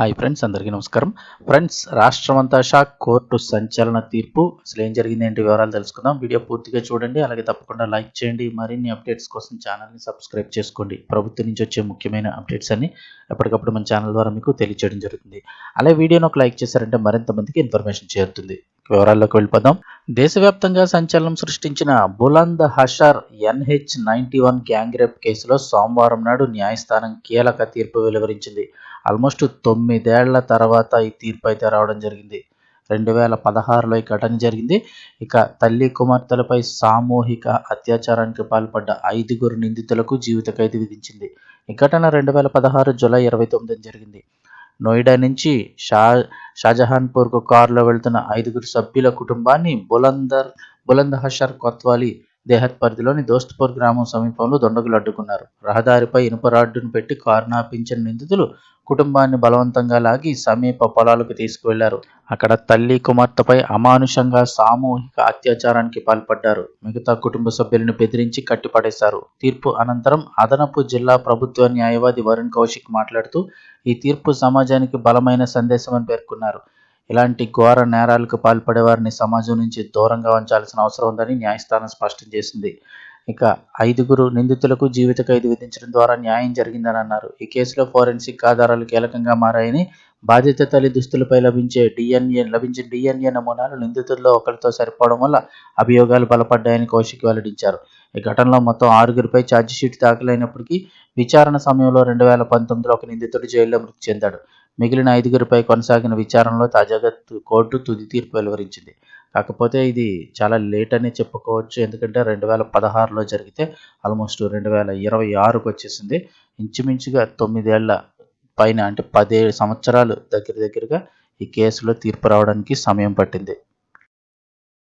Hi friends, అందరికీ నమస్కారం. Friends, రాష్ట్రమంతా షాక్. కోర్టు సంచలన తీర్పు. అసలు ఏం జరిగింది, ఏంటి వివరాలు తెలుసుకుందాం. వీడియో పూర్తిగా చూడండి, అలాగే తప్పకుండా లైక్ చేయండి. మరిన్ని అప్డేట్స్ కోసం ఛానల్ని సబ్స్క్రైబ్ చేసుకోండి. ప్రభుత్వం నుంచి వచ్చే ముఖ్యమైన అప్డేట్స్ అన్ని ఎప్పటికప్పుడు మన ఛానల్ ద్వారా మీకు తెలియజేయడం జరుగుతుంది. అలాగే వీడియోని ఒక లైక్ చేశారంటే మరింత మందికి ఇన్ఫర్మేషన్ చేరుతుంది. వివరాల్లోకి వెళ్ళిపోదాం. దేశవ్యాప్తంగా సంచలనం సృష్టించిన బులంద్ హషర్ NH-91 గ్యాంగ్ రేప్ కేసులో సోమవారం నాడు న్యాయస్థానం కీలక తీర్పు వెలువరించింది. ఆల్మోస్ట్ 9 ఏళ్ల తర్వాత ఈ తీర్పు అయితే రావడం జరిగింది. 2016లో ఈ ఘటన జరిగింది. ఇక తల్లి కుమార్తెలపై సామూహిక అత్యాచారానికి పాల్పడ్డ 5 నిందితులకు జీవిత ఖైదు విధించింది. ఈ ఘటన 2016 జూలై 29న జరిగింది. నోయిడా నుంచి షాజహాన్పూర్కు కారులో వెళ్తున్న 5 సభ్యుల కుటుంబాన్ని బులంద్ హషర్ కొత్వాలీ దేహత్ పరిధిలోని దోస్తపూర్ గ్రామం సమీపంలో దుండగులు అడ్డుకున్నారు. రహదారిపై ఇనుప రాడ్డును పెట్టి కారును ఆపించిన నిందితులు కుటుంబాన్ని బలవంతంగా లాగి సమీప పొలాలకు తీసుకువెళ్లారు. అక్కడ తల్లి కుమార్తెపై అమానుషంగా సామూహిక అత్యాచారానికి పాల్పడ్డారు. మిగతా కుటుంబ సభ్యులను బెదిరించి కట్టిపడేశారు. తీర్పు అనంతరం అదనపు జిల్లా ప్రభుత్వ న్యాయవాది వరుణ్ కౌశిక్ మాట్లాడుతూ, ఈ తీర్పు సమాజానికి బలమైన సందేశమని పేర్కొన్నారు. ఇలాంటి ఘోర నేరాలకు పాల్పడే వారిని సమాజం నుంచి దూరంగా ఉంచాల్సిన అవసరం ఉందని న్యాయస్థానం స్పష్టం చేసింది. ఇక 5 నిందితులకు జీవిత ఖైదు విధించడం ద్వారా న్యాయం జరిగిందని అన్నారు. ఈ కేసులో ఫోరెన్సిక్ ఆధారాలు కీలకంగా మారాయని, బాధిత తల్లి దుస్తులపై లభించిన డిఎన్ఏ నమూనాలు నిందితుల్లో ఒకరితో సరిపోవడం వల్ల అభియోగాలు బలపడ్డాయని కౌశిక్ వెల్లడించారు. ఈ ఘటనలో మొత్తం 6పై ఛార్జిషీట్ దాఖలైనప్పటికీ విచారణ సమయంలో 2019లో ఒక నిందితుడు జైల్లో మృతి చెందాడు. మిగిలిన 5పై కొనసాగిన విచారణలో తాజాగా కోర్టు తుది తీర్పు వెలువరించింది. కాకపోతే ఇది చాలా లేట్ అనే చెప్పుకోవచ్చు. ఎందుకంటే 2016లో జరిగితే ఆల్మోస్ట్ 2026కు వచ్చేసింది. ఇంచుమించుగా 9 ఏళ్ల పైన, అంటే 17 సంవత్సరాలు దగ్గరగా ఈ కేసులో తీర్పు రావడానికి సమయం పట్టింది.